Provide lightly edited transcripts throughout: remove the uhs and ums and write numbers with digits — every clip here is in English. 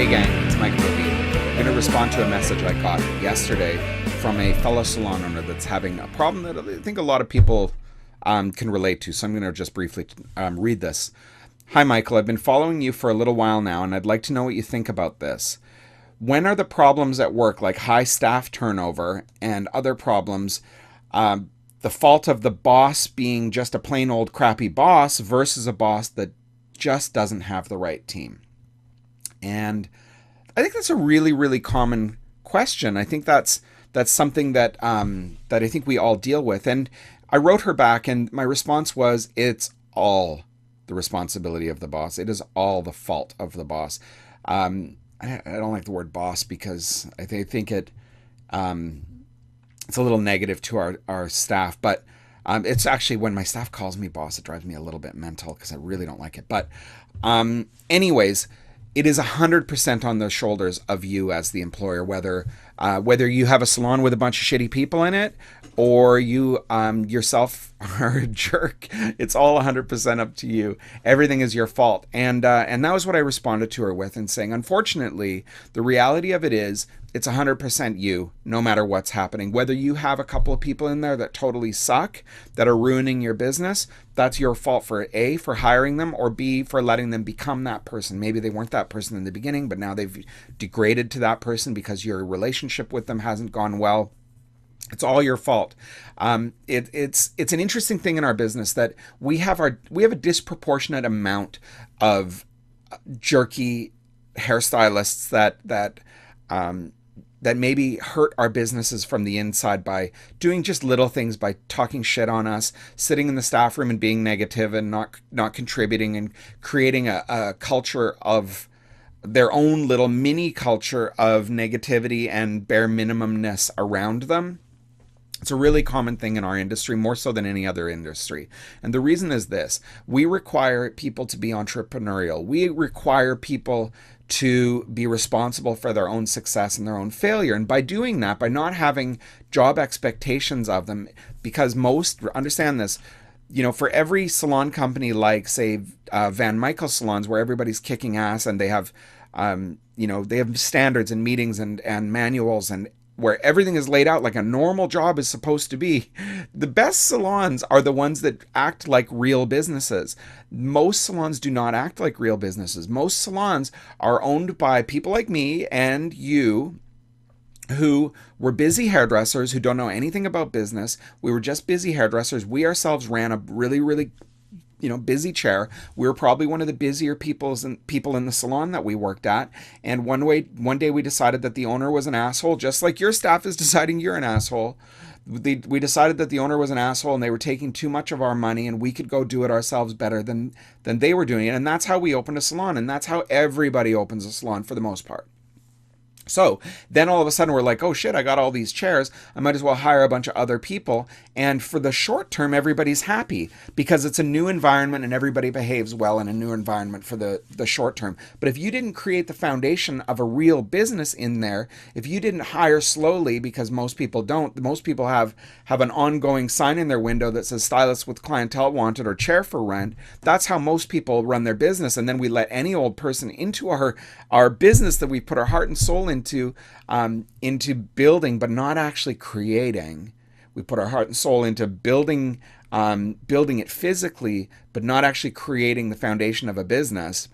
Hey gang, it's Mike Levine. I'm going to respond to a message I got yesterday from a fellow salon owner that's having a problem that I think a lot of people can relate to. So I'm going to just briefly read this. Hi Michael, I've been following you for a little while now and I'd like to know what you think about this. When are the problems at work, like high staff turnover and other problems, the fault of the boss being just a plain old crappy boss versus a boss that just doesn't have the right team? And I think that's a really, really common question. I think that's something that that I think we all deal with. And I wrote her back, and my response was, "It's all the responsibility of the boss. It is all the fault of the boss." I don't like the word boss because I think it's a little negative to our staff, but it's actually when my staff calls me boss, it drives me a little bit mental because I really don't like it. But anyways, it is 100% on the shoulders of you as the employer, whether you have a salon with a bunch of shitty people in it or you yourself are a jerk. It's all 100% up to you. Everything is your fault. And that was what I responded to her with, and saying, unfortunately, the reality of it is it's 100% you, no matter what's happening. Whether you have a couple of people in there that totally suck, that are ruining your business, that's your fault for A, for hiring them, or B, for letting them become that person. Maybe they weren't that person in the beginning, but now they've degraded to that person because your relationship with them hasn't gone well. It's all your fault. It's an interesting thing in our business that we have a disproportionate amount of jerky hairstylists that maybe hurt our businesses from the inside by doing just little things, by talking shit on us, sitting in the staff room and being negative and not contributing, and creating a culture of their own little mini culture of negativity and bare minimumness around them. It's a really common thing in our industry, more so than any other industry. And the reason is this: we require people to be entrepreneurial. We require people to be responsible for their own success and their own failure. And by doing that, by not having job expectations of them, because understand this, for every salon company like, say, Van Michael salons, where everybody's kicking ass and they have, they have standards and meetings and manuals, and where everything is laid out like a normal job is supposed to be, the best salons are the ones that act like real businesses. Most salons do not act like real businesses. Most salons are owned by people like me and you, who were busy hairdressers who don't know anything about business. We were just busy hairdressers. We ourselves ran a really, really busy chair. We were probably one of the busier people in the salon that we worked at. And one day we decided that the owner was an asshole, just like your staff is deciding you're an asshole. We decided that the owner was an asshole and they were taking too much of our money, and we could go do it ourselves better than they were doing it. And that's how we opened a salon. And that's how everybody opens a salon for the most part. So then all of a sudden we're like, oh shit, I got all these chairs. I might as well hire a bunch of other people. And for the short term, everybody's happy because it's a new environment and everybody behaves well in a new environment for the short term. But if you didn't create the foundation of a real business in there, if you didn't hire slowly, because most people don't, most people have an ongoing sign in their window that says stylist with clientele wanted or chair for rent. That's how most people run their business. And then we let any old person into our business that we put our heart and soul into building, but not actually creating. We put our heart and soul into building it physically, but not actually creating the foundation of a business.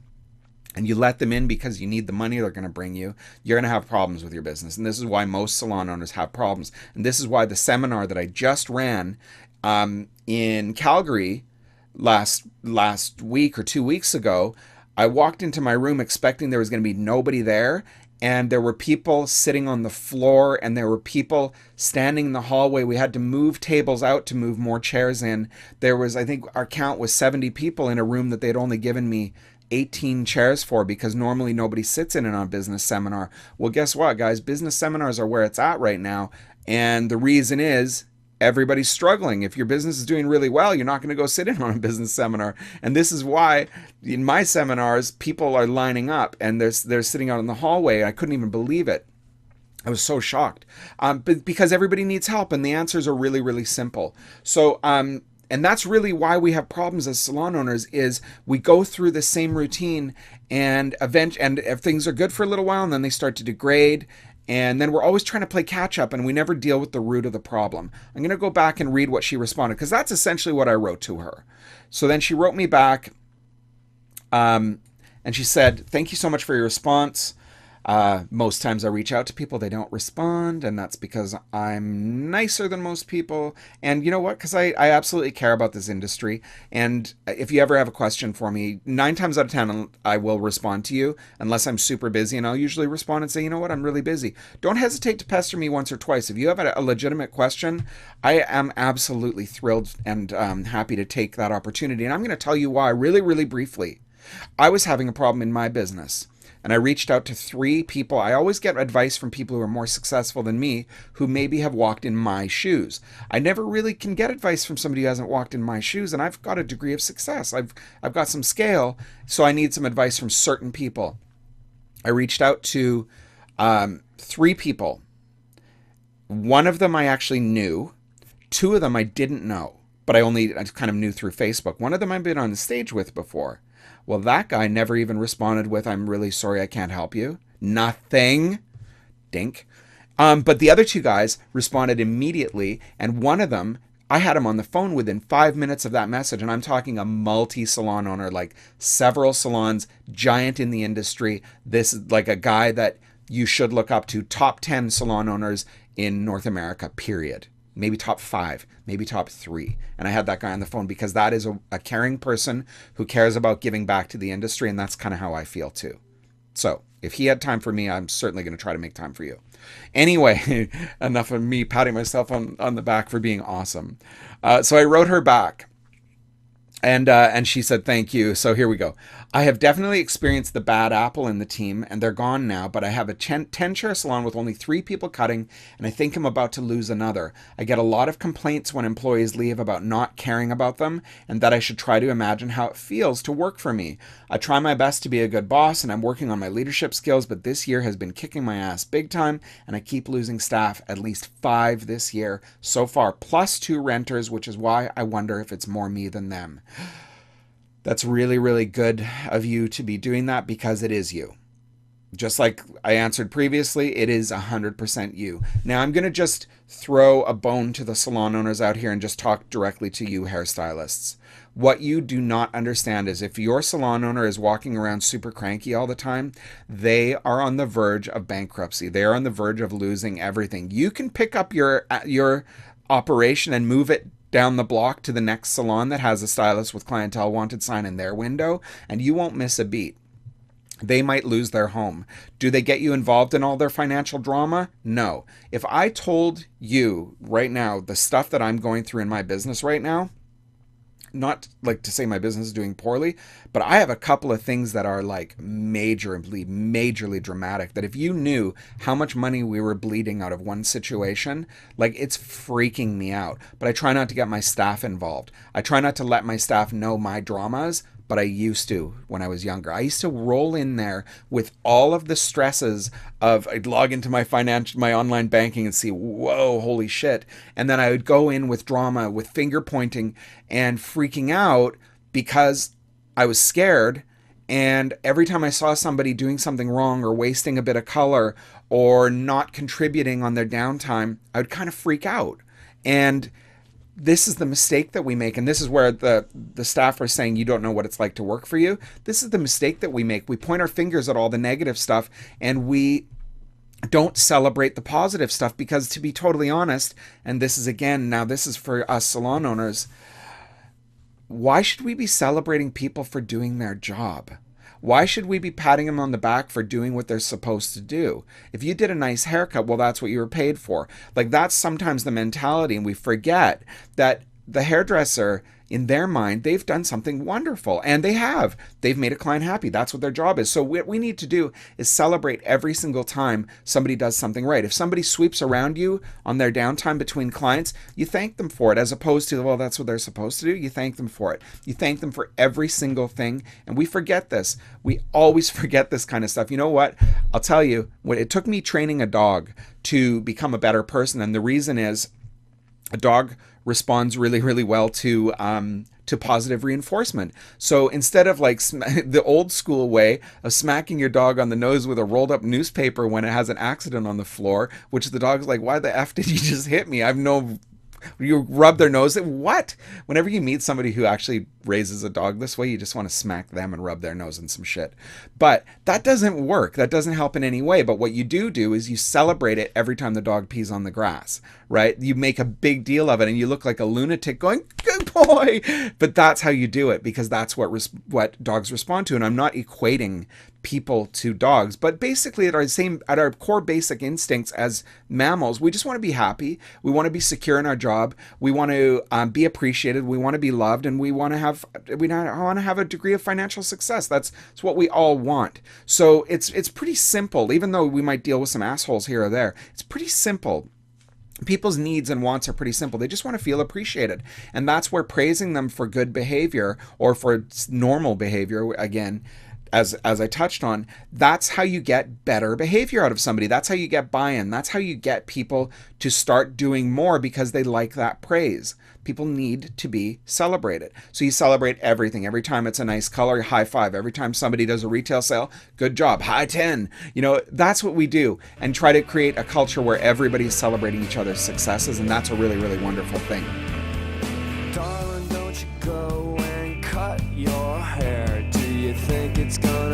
And you let them in because you need the money they're going to bring you. You're going to have problems with your business. And this is why most salon owners have problems. And this is why the seminar that I just ran in Calgary last week or 2 weeks ago, I walked into my room expecting there was going to be nobody there. And there were people sitting on the floor, and there were people standing in the hallway. We had to move tables out to move more chairs in. There was, I think our count was 70 people in a room that they'd only given me 18 chairs for, because normally nobody sits in a business seminar. Well, guess what, guys? Business seminars are where it's at right now. And the reason is everybody's struggling. If your business is doing really well, you're not going to go sit in on a business seminar. And this is why in my seminars, people are lining up and they're sitting out in the hallway. I couldn't even believe it. I was so shocked. But because everybody needs help, and the answers are really, really simple. So And that's really why we have problems as salon owners is we go through the same routine and if things are good for a little while and then they start to degrade, and then we're always trying to play catch up and we never deal with the root of the problem. I'm going to go back and read what she responded because that's essentially what I wrote to her. So then she wrote me back, and she said, "Thank you so much for your response. Most times I reach out to people, they don't respond, and that's because I'm nicer than most people. And you know what? Because I absolutely care about this industry. And if you ever have a question for me, 9 times out of 10, I will respond to you unless I'm super busy. And I'll usually respond and say, you know what? I'm really busy. Don't hesitate to pester me once or twice. If you have a legitimate question, I am absolutely thrilled and happy to take that opportunity. And I'm going to tell you why really, really briefly. I was having a problem in my business. And I reached out to 3 people. I always get advice from people who are more successful than me, who maybe have walked in my shoes. I never really can get advice from somebody who hasn't walked in my shoes, and I've got a degree of success. I've got some scale, so I need some advice from certain people. I reached out to 3 people. One of them I actually knew. 2 of them I didn't know, but I kind of knew through Facebook. One of them I've been on the stage with before. Well, that guy never even responded with, "I'm really sorry, I can't help you." Nothing. Dink. But the other 2 guys responded immediately, and one of them, I had him on the phone within 5 minutes of that message, and I'm talking a multi-salon owner, like several salons, giant in the industry. This is like a guy that you should look up to, top 10 salon owners in North America, period. Maybe top 5, maybe top 3. And I had that guy on the phone because that is a caring person who cares about giving back to the industry. And that's kind of how I feel too. So if he had time for me, I'm certainly going to try to make time for you. Anyway, enough of me patting myself on the back for being awesome. So I wrote her back. And she said, "Thank you." So here we go. "I have definitely experienced the bad apple in the team, and they're gone now, but I have a 10-chair salon with only 3 people cutting, and I think I'm about to lose another. I get a lot of complaints when employees leave about not caring about them, and that I should try to imagine how it feels to work for me. I try my best to be a good boss, and I'm working on my leadership skills, but this year has been kicking my ass big time, and I keep losing staff, at least 5 this year so far, plus 2 renters, which is why I wonder if it's more me than them." That's really, really good of you to be doing that because it is you. Just like I answered previously, it is 100% you. Now I'm going to just throw a bone to the salon owners out here and just talk directly to you hairstylists. What you do not understand is if your salon owner is walking around super cranky all the time, they are on the verge of bankruptcy. They are on the verge of losing everything. You can pick up your operation and move it down the block to the next salon that has a stylist with clientele wanted sign in their window, and you won't miss a beat. They might lose their home. Do they get you involved in all their financial drama? No. If I told you right now the stuff that I'm going through in my business right now, not like to say my business is doing poorly, but I have a couple of things that are like majorly dramatic, that if you knew how much money we were bleeding out of one situation, like it's freaking me out. But I try not to get my staff involved. I try not to let my staff know my dramas, but I used to when I was younger. I used to roll in there with all of the stresses of, I'd log into my online banking and see, whoa, holy shit. And then I would go in with drama, with finger pointing and freaking out because I was scared. And every time I saw somebody doing something wrong or wasting a bit of color or not contributing on their downtime, I would kind of freak out. And this is the mistake that we make, and this is where the staff are saying you don't know what it's like to work for you. This is the mistake that we make. We point our fingers at all the negative stuff, and we don't celebrate the positive stuff because, to be totally honest, and this is for us salon owners, why should we be celebrating people for doing their job? Why should we be patting them on the back for doing what they're supposed to do? If you did a nice haircut, well, that's what you were paid for. Like, that's sometimes the mentality, and we forget that the hairdresser, in their mind, they've done something wonderful, and they have. They've made a client happy. That's what their job is. So what we need to do is celebrate every single time somebody does something right. If somebody sweeps around you on their downtime between clients, you thank them for it, as opposed to, well, that's what they're supposed to do. You thank them for it. You thank them for every single thing, and we forget this. We always forget this kind of stuff. You know what? I'll tell you, it took me training a dog to become a better person, and the reason is a dog responds really, really well to positive reinforcement. So instead of like the old school way of smacking your dog on the nose with a rolled up newspaper when it has an accident on the floor, which the dog's like, why the F did you just hit me? I've no, you rub their nose. What? Whenever you meet somebody who actually raises a dog this way, you just want to smack them and rub their nose in some shit. But that doesn't work. That doesn't help in any way. But what you do is you celebrate it every time the dog pees on the grass, right? You make a big deal of it and you look like a lunatic going, good boy. But that's how you do it, because that's what dogs respond to. And I'm not equating people to dogs, but basically at our core basic instincts as mammals, we just want to be happy. We want to be secure in our job. We want to be appreciated. We want to be loved, and we want to have a degree of financial success. That's what we all want. So it's pretty simple, even though we might deal with some assholes here or there. It's pretty simple. People's needs and wants are pretty simple. They just want to feel appreciated. And that's where praising them for good behavior or for normal behavior, again, as I touched on, that's how you get better behavior out of somebody. That's how you get buy-in. That's how you get people to start doing more because they like that praise. People need to be celebrated. So you celebrate everything. Every time it's a nice color, high five. Every time somebody does a retail sale, good job, high 10. That's what we do, and try to create a culture where everybody's celebrating each other's successes, and that's a really, really wonderful thing. Darling, don't you go and cut your hair. Do you think it's gonna